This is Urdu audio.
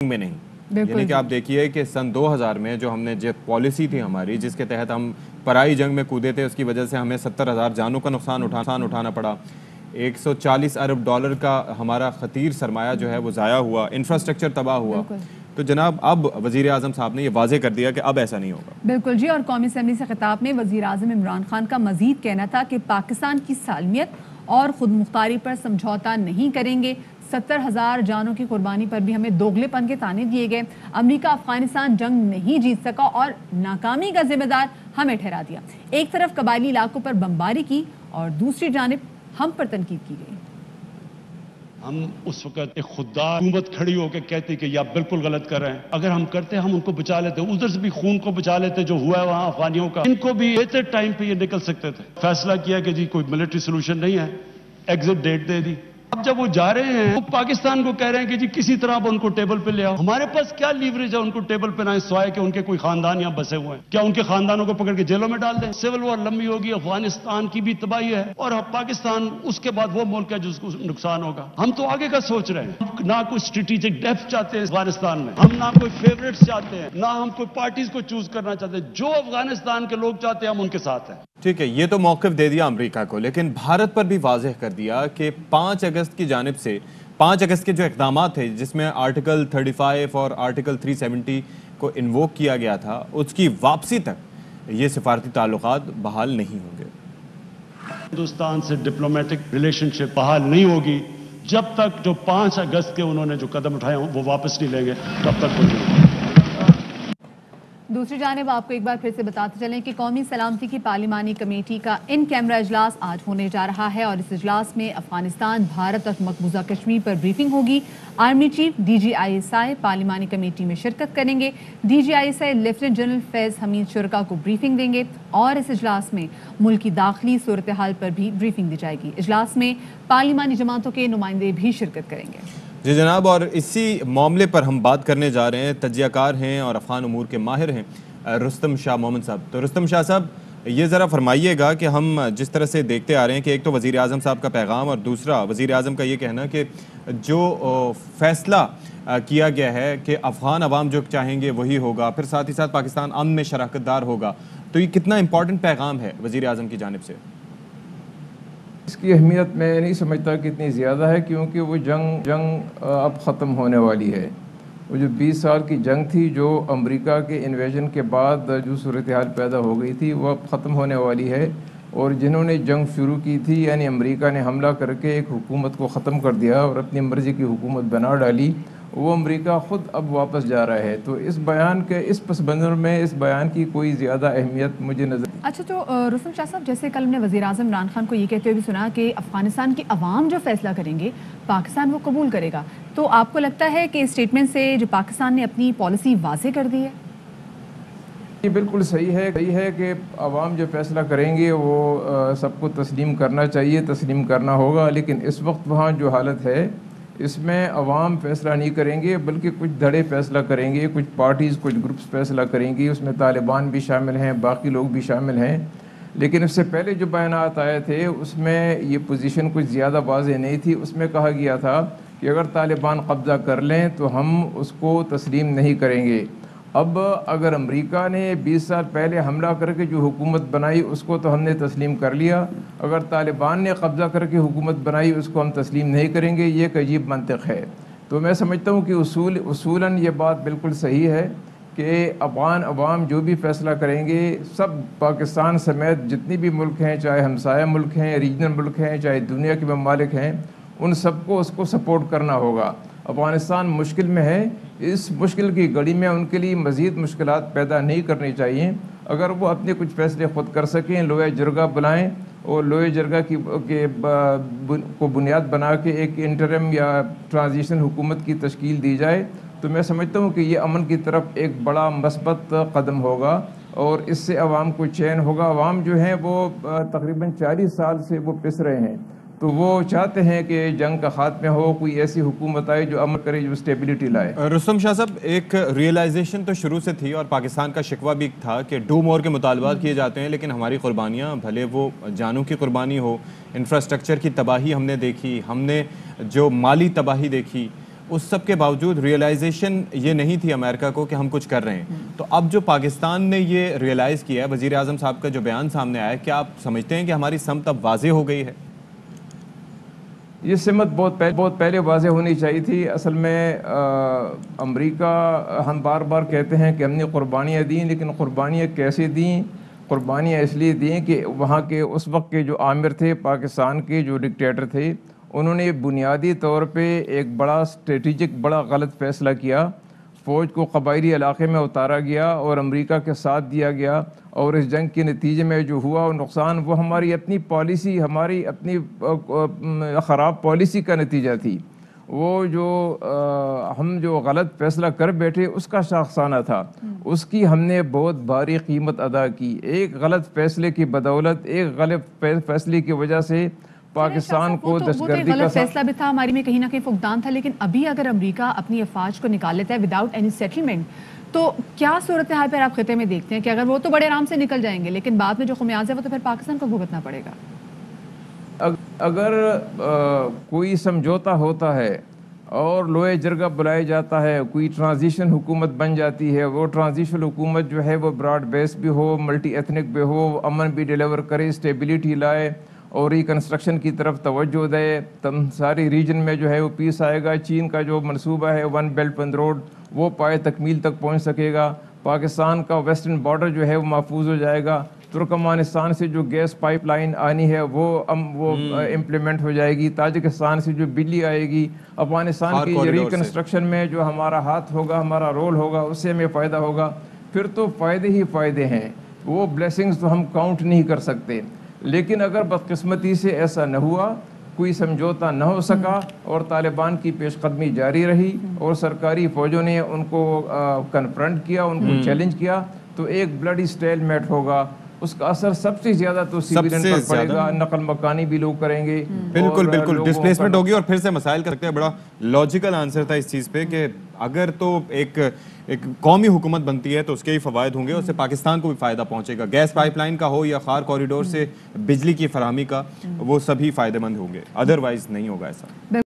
میں نہیں، یعنی کہ آپ دیکھیے کہ سن 2000 میں جو ہم نے جو پالیسی تھی ہماری جس کے تحت ہم پرائی جنگ میں کودے تھے، اس کی وجہ سے ہمیں 70,000 جانوں کا نقصان اٹھانا پڑا، 140 ارب ڈالر کا ہمارا خطیر سرمایہ جو ہے وہ ضائع ہوا، انفراسٹرکچر تباہ ہوا. تو جناب اب وزیر اعظم صاحب نے یہ واضح کر دیا کہ اب ایسا نہیں ہوگا. بالکل جی. اور قومی اسمبلی سے خطاب میں وزیر اعظم عمران خان کا مزید کہنا تھا کہ پاکستان کی سالمیت اور خود مختاری پر سمجھوتا نہیں کریں گے. 70,000 جانوں کی قربانی پر بھی ہمیں دوگلے پن کے طعنے دیے گئے. امریکہ افغانستان جنگ نہیں جیت سکا اور ناکامی کا ذمہ دار ہمیں ٹھہرا دیا. ایک طرف قبائلی علاقوں پر بمباری کی اور دوسری جانب ہم پر تنقید کی گئی. ہم اس وقت ایک خوددار حکومت کھڑی ہو کے کہتی کہ یہ آپ بالکل غلط کر رہے ہیں. اگر ہم کرتے ہم ان کو بچا لیتے، ادھر سے بھی خون کو بچا لیتے جو ہوا ہے وہاں افغانیوں کا. ان کو بھی بہتر ٹائم پہ یہ نکل سکتے تھے. فیصلہ کیا کہ جی کوئی ملٹری سولوشن نہیں ہے، ایگزٹ ڈیٹ دے دی. اب جب وہ جا رہے ہیں وہ پاکستان کو کہہ رہے ہیں کہ جی کسی طرح آپ ان کو ٹیبل پہ لے آؤ. ہمارے پاس کیا لیوریج ہے ان کو ٹیبل پہ نہ سوائے کہ ان کے کوئی خاندان یہاں بسے ہوئے ہیں؟ کیا ان کے خاندانوں کو پکڑ کے جیلوں میں ڈال دیں؟ سول وار لمبی ہوگی، افغانستان کی بھی تباہی ہے اور پاکستان اس کے بعد وہ ملک ہے جس کو نقصان ہوگا. ہم تو آگے کا سوچ رہے ہیں. نہ کوئی اسٹریٹجک ڈیپتھ چاہتے ہیں افغانستان میں، ہم نہ کوئی فیوریٹس چاہتے ہیں، نہ ہم کوئی پارٹیز کو چوز کرنا چاہتے ہیں. جو افغانستان کے لوگ چاہتے ہیں ہم ان کے ساتھ ہیں. ٹھیک ہے، یہ تو موقف دے دیا امریکہ کو، لیکن بھارت پر بھی واضح کر دیا کہ 5 اگست کی جانب سے 5 اگست کے جو اقدامات تھے جس میں آرٹیکل 35 اور آرٹیکل 370 کو انووک کیا گیا تھا، اس کی واپسی تک یہ سفارتی تعلقات بحال نہیں ہوں گے. ہندوستان سے ڈپلومیٹک ریلیشن شپ بحال نہیں ہوگی جب تک جو 5 اگست کے انہوں نے جو قدم اٹھائے ہوں وہ واپس نہیں لیں گے، تب تک وہ نہیں. دوسری جانب آپ کو ایک بار پھر سے بتاتے چلیں کہ قومی سلامتی کی پارلیمانی کمیٹی کا ان کیمرہ اجلاس آج ہونے جا رہا ہے اور اس اجلاس میں افغانستان، بھارت اور مقبوضہ کشمیر پر بریفنگ ہوگی. آرمی چیف DGISI پارلیمانی کمیٹی میں شرکت کریں گے. DGISI لیفٹیننٹ جنرل فیض حمید شرکا کو بریفنگ دیں گے اور اس اجلاس میں ملک کی داخلی صورتحال پر بھی بریفنگ دی جائے گی. اجلاس میں پارلیمانی جماعتوں کے نمائندے بھی شرکت کریں گے. جی جناب، اور اسی معاملے پر ہم بات کرنے جا رہے ہیں. تجزیہ کار ہیں اور افغان امور کے ماہر ہیں رستم شاہ محمد صاحب. تو رستم شاہ صاحب، یہ ذرا فرمائیے گا کہ ہم جس طرح سے دیکھتے آ رہے ہیں کہ ایک تو وزیر اعظم صاحب کا پیغام اور دوسرا وزیر اعظم کا یہ کہنا کہ جو فیصلہ کیا گیا ہے کہ افغان عوام جو چاہیں گے وہی ہوگا، پھر ساتھ ہی ساتھ پاکستان امن میں شراکت دار ہوگا. تو یہ کتنا امپورٹنٹ پیغام ہے وزیر اعظم کی جانب سے؟ اس کی اہمیت میں نہیں سمجھتا کہ اتنی زیادہ ہے، کیونکہ وہ جنگ اب ختم ہونے والی ہے. وہ جو 20 سال کی جنگ تھی، جو امریکہ کے انویژن کے بعد جو صورتحال پیدا ہو گئی تھی، وہ اب ختم ہونے والی ہے. اور جنہوں نے جنگ شروع کی تھی، یعنی امریکہ نے حملہ کر کے ایک حکومت کو ختم کر دیا اور اپنی مرضی کی حکومت بنا ڈالی، وہ امریکہ خود اب واپس جا رہا ہے. تو اس بیان کے اس پس منظر میں اس بیان کی کوئی زیادہ اہمیت مجھے نظر. اچھا، تو رستم شاہ صاحب، جیسے کل ہم نے وزیر اعظم عمران خان کو یہ کہتے ہوئے بھی سنا کہ افغانستان کے عوام جو فیصلہ کریں گے پاکستان وہ قبول کرے گا، تو آپ کو لگتا ہے کہ اسٹیٹمنٹ سے جو پاکستان نے اپنی پالیسی واضح کر دی ہے؟ یہ بالکل صحیح ہے کہ عوام جو فیصلہ کریں گے وہ سب کو تسلیم کرنا چاہیے، تسلیم کرنا ہوگا. لیکن اس وقت وہاں جو حالت ہے اس میں عوام فیصلہ نہیں کریں گے، بلکہ کچھ دھڑے فیصلہ کریں گے، کچھ پارٹیز، کچھ گروپس فیصلہ کریں گی. اس میں طالبان بھی شامل ہیں، باقی لوگ بھی شامل ہیں. لیکن اس سے پہلے جو بیانات آئے تھے اس میں یہ پوزیشن کچھ زیادہ واضح نہیں تھی. اس میں کہا گیا تھا کہ اگر طالبان قبضہ کر لیں تو ہم اس کو تسلیم نہیں کریں گے. اب اگر امریکہ نے 20 سال پہلے حملہ کر کے جو حکومت بنائی اس کو تو ہم نے تسلیم کر لیا، اگر طالبان نے قبضہ کر کے حکومت بنائی اس کو ہم تسلیم نہیں کریں گے. یہ ایک عجیب منطق ہے. تو میں سمجھتا ہوں کہ اصولاً یہ بات بالکل صحیح ہے کہ افغان عوام جو بھی فیصلہ کریں گے، سب پاکستان سمیت جتنی بھی ملک ہیں، چاہے ہمسایہ ملک ہیں، ریجنل ملک ہیں، چاہے دنیا کے ممالک ہیں، ان سب کو اس کو سپورٹ کرنا ہوگا. افغانستان مشکل میں ہے، اس مشکل کی گھڑی میں ان کے لیے مزید مشکلات پیدا نہیں کرنی چاہیے. اگر وہ اپنے کچھ فیصلے خود کر سکیں، لوئے جرگہ بلائیں اور لوئے جرگہ کو بنیاد بنا کے ایک انٹرم یا ٹرانزیشن حکومت کی تشکیل دی جائے، تو میں سمجھتا ہوں کہ یہ امن کی طرف ایک بڑا مثبت قدم ہوگا اور اس سے عوام کو چین ہوگا. عوام جو ہیں وہ تقریباً 40 سال سے وہ پس رہے ہیں، تو وہ چاہتے ہیں کہ جنگ کا خاتمہ ہو، کوئی ایسی حکومت آئے جو امن کرے، جو اسٹیبلٹی لائے. رستم شاہ صاحب، ایک ریئلائزیشن تو شروع سے تھی اور پاکستان کا شکوہ بھی تھا کہ ڈو مور کے مطالبات کیے جاتے ہیں، لیکن ہماری قربانیاں، بھلے وہ جانوں کی قربانی ہو، انفراسٹرکچر کی تباہی ہم نے دیکھی، ہم نے جو مالی تباہی دیکھی، اس سب کے باوجود ریئلائزیشن یہ نہیں تھی امریکہ کو کہ ہم کچھ کر رہے ہیں. تو اب جو پاکستان نے یہ ریئلائز کیا ہے, وزیر اعظم صاحب کا جو بیان سامنے آیا ہے, کیا آپ سمجھتے ہیں کہ ہماری سمت اب واضح ہو گئی ہے؟ یہ سمت بہت پہلے واضح ہونی چاہیے تھی. اصل میں امریکہ, ہم بار بار کہتے ہیں کہ ہم نے قربانیاں دیں, لیکن قربانیاں کیسے دیں؟ قربانیاں اس لیے دیں کہ وہاں کے اس وقت کے جو آمر تھے, پاکستان کے جو ڈکٹیٹر تھے, انہوں نے بنیادی طور پہ ایک بڑا اسٹریٹجک بڑا غلط فیصلہ کیا. فوج کو قبائلی علاقے میں اتارا گیا اور امریکہ کے ساتھ دیا گیا, اور اس جنگ کے نتیجے میں جو ہوا وہ نقصان وہ ہماری اپنی پالیسی, ہماری اپنی خراب پالیسی کا نتیجہ تھی. وہ جو ہم جو غلط فیصلہ کر بیٹھے اس کا شاخسانہ تھا, اس کی ہم نے بہت بھاری قیمت ادا کی. ایک غلط فیصلے کی بدولت, ایک غلط فیصلے کی وجہ سے پاکستان کو دہشتگردی کا غلط فیصلہ بھی تھا, ہماری میں کہیں نہ کہیں فقدان تھا. لیکن ابھی اگر امریکہ اپنی افواج کو نکال لیتا ہے وداؤٹ اینی سیٹلمنٹ, تو کیا صورتحال پر آپ خطے میں دیکھتے ہیں کہ اگر وہ تو بڑے آرام سے نکل جائیں گے, لیکن بعد میں جو خمیازہ ہے وہ تو پھر پاکستان کو بھگتنا پڑے گا؟ اگر کوئی سمجھوتا ہوتا ہے اور لوہے جرگہ بلایا جاتا ہے, کوئی ٹرانزیشن حکومت بن جاتی ہے, وہ ٹرانزیشن حکومت جو ہے وہ براڈ بیس بھی ہو, ملٹی ایتھنک بھی ہو, امن بھی ڈیلیور کرے, اسٹیبلٹی لائے اور ریکنسٹرکشن کی طرف توجہ دے, ساری ریجن میں جو ہے وہ پیس آئے گا. چین کا جو منصوبہ ہے ون بیلٹ ون روڈ وہ پائے تکمیل تک پہنچ سکے گا. پاکستان کا ویسٹرن بارڈر جو ہے وہ محفوظ ہو جائے گا. ترکمانستان سے جو گیس پائپ لائن آنی ہے وہ امپلیمنٹ ہو جائے گی. تاجکستان سے جو بجلی آئے گی, افغانستان کی ریکنسٹرکشن میں جو ہمارا ہاتھ ہوگا, ہمارا رول ہوگا, اس سے ہمیں فائدہ ہوگا. پھر تو فائدے ہی فائدے ہیں, وہ بلیسنگز تو ہم کاؤنٹ نہیں کر سکتے. لیکن اگر بدقسمتی سے ایسا نہ ہوا, کوئی سمجھوتا نہ ہو سکا اور طالبان کی پیش قدمی جاری رہی اور سرکاری فوجوں نے ان کو کنفرنٹ کیا, ان کو چیلنج کیا, تو ایک بلڈی سٹیل میٹ ہوگا. اس کا اثر سب سے زیادہ تو سیویلین پر پڑے گا, نقل مکانی بھی لوگ کریں گے. بالکل بالکل, ڈسپلیسمنٹ ہوگی اور پھر سے مسائل کا سکتے ہیں. بڑا لاجیکل آنسر تھا اس چیز پہ کہ اگر تو ایک قومی حکومت بنتی ہے تو اس کے ہی فوائد ہوں گے, اس سے پاکستان کو بھی فائدہ پہنچے گا. گیس پائپ لائن کا ہو یا خار کوریڈور سے بجلی کی فراہمی کا, وہ سبھی فائدہ مند ہوں گے, ادروائز نہیں ہوگا ایسا.